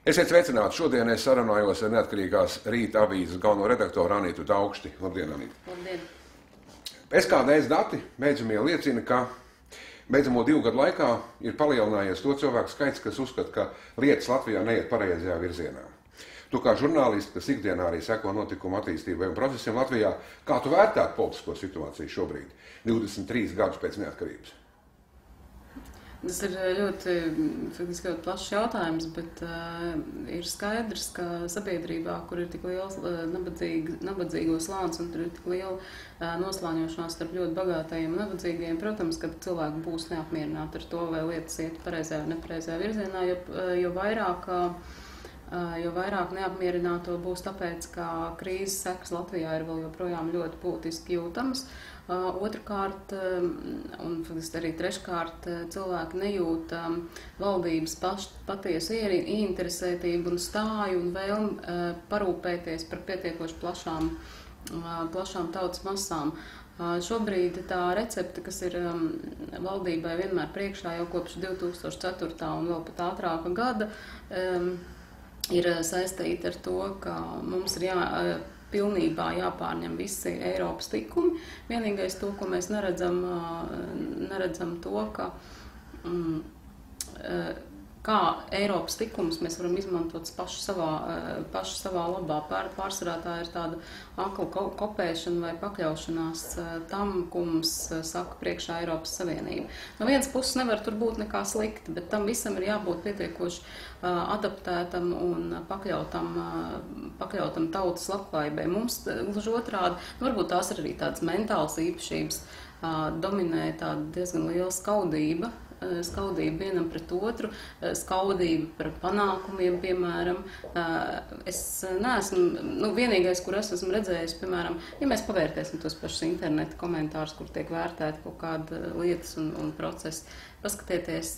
Esiet sveicināti. Šodien es sarunājos ar neatkarīgās Rīta avīzes galveno redaktoru Anītu Daugšti. Labdien, Anīta. Labdien. SKDS dati beidzamie liecina, ka beidzamo 2 gadu laikā ir palielinājies to cilvēku skaits, kas uzskata, ka lietas Latvijā neiet pareizajā virzienā. Tu kā žurnālisti, kas ikdienā arī seko notikumu attīstībai un procesiem Latvijā, kā tu vērtētu politisko situāciju šobrīd, 23 gadus pēc neatkarības? Tas ir ļoti plašs jautājums, bet ir skaidrs, ka sabiedrībā, kur ir tik liels nabadzīgo slānis un tur ir tik liela noslāņošanās starp ļoti bagātajiem un nabadzīgajiem, protams, ka cilvēki būs neapmierināti ar to, vai lietas iet pareizajā vai nepareizajā virzienā, jo vairāk neapmierināto būs tāpēc, ka krīzes sekas Latvijā ir vēl joprojām ļoti būtiski jūtamas. Otrkārt, un arī treškārt, cilvēki nejūt valdības patiesu ieinteresētību un stāju un vēlmi parūpēties par pietiekoši plašām tautas masām. Šobrīd tā recepte, kas ir valdībai vienmēr priekšā jau kopš 2004. Un vēl pat ātrāka gada, ir saistīta ar to, ka mums ir pilnībā jāpārņem visi Eiropas likumi. Vienīgais to, ko mēs neredzam to, ka kā Eiropas likumus mēs varam izmantot paši savā labā. Pārsvarā tā ir tāda akla kopēšana vai pakļaušanās tam, ko mums saka priekšā Eiropas Savienība. No vienas puses nevar tur būt nekā slikta, bet tam visam ir jābūt pietiekoši adaptētam un pakļautam tautas labklājībai. Mums gluži otrādi, varbūt tās ir arī tādas mentālas īpašības, dominē tāda diezgan liela skaudība vienam pret otru, skaudība par panākumiem, piemēram. Es neesmu, vienīgais, kur es esmu redzējis, piemēram, ja mēs pavērtēsim tos pašus interneta komentārus, kur tiek vērtēti kaut kāda lietas un procesi, paskatieties,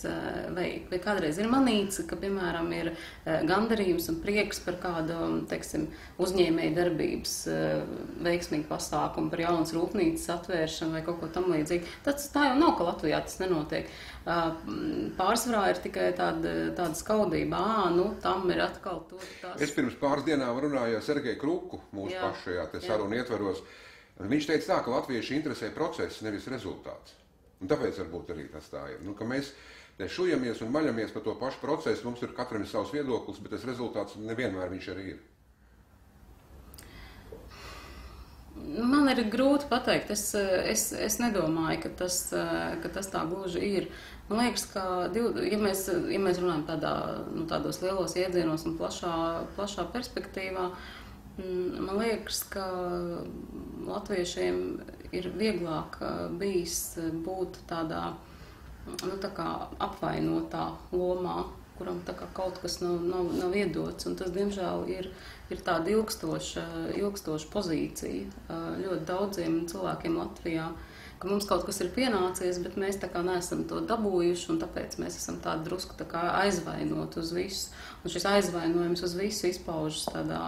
vai kādreiz ir manīts, ka, piemēram, ir gandarījums un prieks par kādu, teiksim, uzņēmēju darbības veiksmīgu pasākumu, par jaunas rūpnīcas atvēršanu vai kaut ko tam līdzīgi. Tā jau nav, ka Latvijā tas nenotiek. Pārsvarā ir tikai tāda skaudība. Tam ir atkal to. Es pirms pāris dienām runāju ar Sergeju Kruku, mūsu pašajā sarunu ietveros. Viņš teica tā, ka latvieši interesē process, nevis rezultāts. Un tāpēc varbūt arī tas tā ir. Ka mēs šujamies un maļamies par to pašu procesu, mums ir katram savs viedoklis, bet tas rezultāts nevienmēr viņš arī ir. Man ir grūti pateikt. Es nedomāju, ka tas tā gluži ir. Man liekas, ka, ja mēs runājam tādos lielos iedzienos un plašā perspektīvā, man liekas, ka latviešiem ir vieglāk bijis būt tādā tā kā apvainotā lomā, kuram tā kā kaut kas nav iedots. Un tas, diemžēl, ir tāda ilgstoša pozīcija ļoti daudziem cilvēkiem Latvijā, ka mums kaut kas ir pienācies, bet mēs tā kā neesam to dabūjuši, un tāpēc mēs esam tādi drusku tā kā aizvainot uz visu. Un šis aizvainojums uz visu izpaužas tādā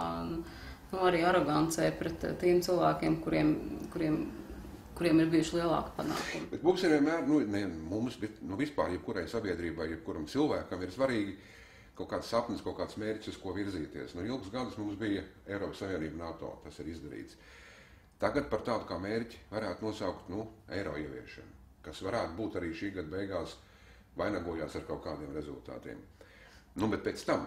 arī arogancē pret tiem cilvēkiem, kuriem ir bijuši lielāki panākumi. Bet mums ir vienmēr, ne mums, bet vispār jebkurai sabiedrībai, jebkuram cilvēkam ir svarīgi kaut kāds sapnis, kaut kāds mērķis, uz ko virzīties. Ilgus gadus mums bija Eiropas Savienība, NATO, tas ir izdarīts. Tagad par tādu kā mērķi varētu nosaukt eiro ieviešanu, kas varētu būt arī šī gada beigās vainagojās ar kaut kādiem rezultātiem. Bet pēc tam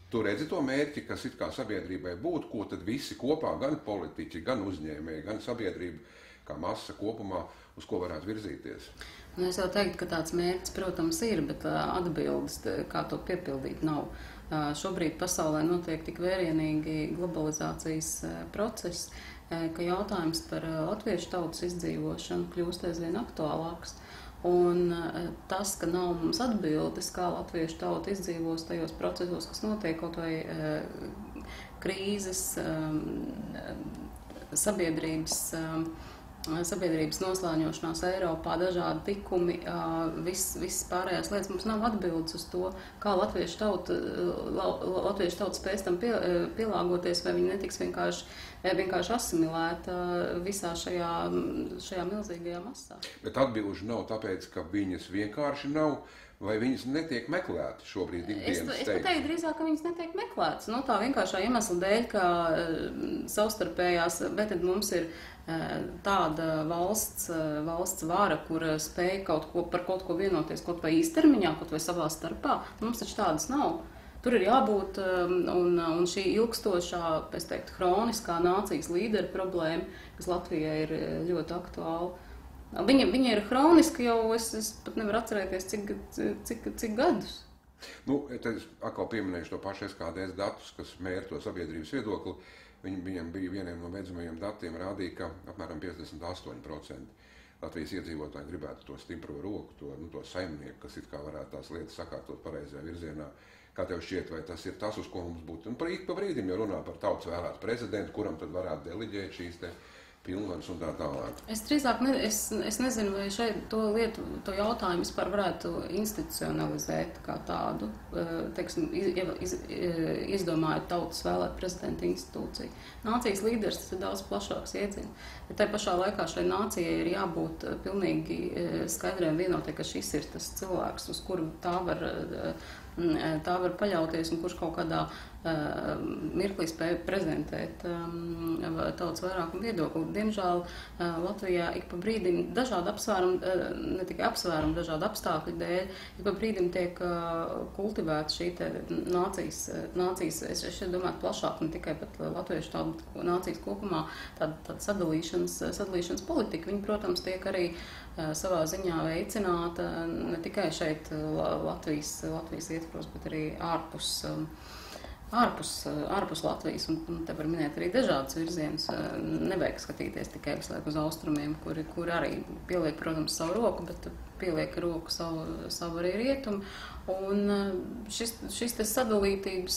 tu redzi to mērķi, kas it kā sabiedrībai būtu, ko tad visi kopā, gan politiķi, gan uzņēmēji, gan sabiedrība, kā masa kopumā, uz ko varētu virzīties? Es jau teiktu, ka tāds mērķis, protams, ir, bet atbildes, kā to piepildīt, nav. Šobrīd pasaulē notiek tik vērienīgi globalizācijas process, ka jautājums par latviešu tautas izdzīvošanu kļūst aizvien aktuālāks. Un tas, ka nav mums atbildes, kā latviešu tauta izdzīvos tajos procesos, kas notiek kaut vai krīzes, sabiedrības noslāņošanās Eiropā, dažādi tikumi, viss pārējās lietas, mums nav atbildes uz to, kā latviešu tauta spēs tam pielāgoties, vai viņi netiks vienkārši asimilēta visā šajā milzīgajā masā. Bet atbilžu nav tāpēc, ka viņas vienkārši nav, vai viņas netiek meklētas šobrīd ikdienas Es teiktu drīzāk, ka viņas netiek meklētas. No tā vienkāršā iemesla dēļ, ka savstarpējās, bet tad mums ir tāda valsts vara, kur spēj par kaut ko vienoties, kaut vai īstermiņā, kaut vai savā starpā. Mums taču tādas nav. Tur ir jābūt, un šī ilgstošā, es teiktu, hroniskā nācijas līdera problēma, kas Latvijai ir ļoti aktuāla. Viņa ir hroniska jau, es pat nevaru atcerēties, cik gadus. Nu, tad es atkal pieminēšu to pašu SKDS datus, kas mēra to sabiedrības viedokli. Viņam bija vieniem no beidzamajiem datiem rādīja, ka apmēram 58% Latvijas iedzīvotāji gribētu to stipro roku, to saimnieku, kas it kā varētu tās lietas sakārtot pareizajā virzienā. Kā tev šķiet, vai tas ir tas, uz ko mums būtu? Un pa brīdim jau runā par tautas vēlētu prezidentu, kuram tad varētu deliģēt šīs te pilnvaras un tā tālāk. Es drīzāk es nezinu, vai šeit to jautājumu vispār varētu institucionalizēt kā tādu, teiksim, izdomājot tautas vēlēt prezidenta institūciju. Nācijas līderis tas ir daudz plašāks iedziens. Bet tai pašā laikā šai nācijai ir jābūt pilnīgi skaidriem vienotai, ka šis ir tas cilvēks, uz kuru tā var paļauties un kurš kaut kādā mirklī spēja prezentēt tautas vairākumu viedokli. Diemžēl Latvijā ik pa brīdim dažādu apsvērumu, ne tikai apsvērumu, dažādu apstākļu dēļ, ik pa brīdim tiek kultivēta šī te nācijas, es domāju plašāk, ne tikai pat latviešu tādu nācijas kopumā, tāda sadalīšanas politika. Viņi, protams, tiek arī savā ziņā veicināta ne tikai šeit Latvijas ietvaros, bet arī ārpus Latvijas, un te var minēt arī dažādas virzienus. Nevajag skatīties tikai visu laiku uz austrumiem, kur arī pieliek, protams, savu roku, bet pieliek roku savu arī rietumu. Un šis te sadalītības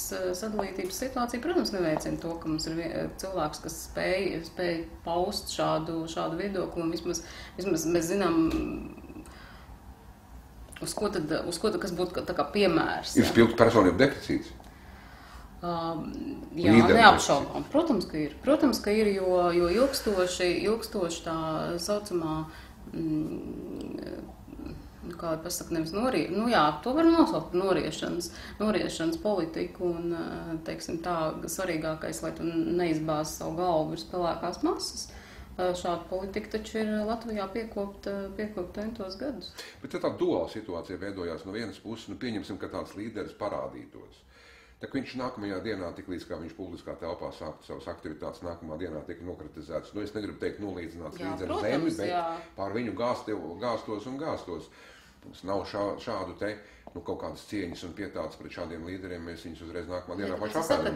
situācija, protams, neveicina to, ka mums ir cilvēks, kas spēj paust šādu viedokli, un vismaz mēs zinām, uz ko tad kas būtu tā kā piemērs. Ir spilgts personību deficīts. Jā, neapšaubām. Protams, ka ir, jo ilgstoši tā saucamā, kā pasaka, nevis to var nosaukt noriešanas politiku, un, teiksim, tā svarīgākais, lai tu neizbāzi savu galvu virs pelēkās masas. Šāda politika taču ir Latvijā piekopta entos gadus. Bet tā duāla situācija veidojās no vienas puses, pieņemsim, ka tāds līderis parādītos. Tā kā viņš nākamajā dienā, tiklīdz kā viņš publiskā telpā sāktu savas aktivitātes, nākamā dienā tika nokritizēts. Es negribu teikt nolīdzināts līdz ar zemi, bet pār viņu gāstos. Mums nav šādu te kaut kādas cieņas un pietādes pret šādiem līderiem, mēs viņus uzreiz nākamā dienā paši apēdam.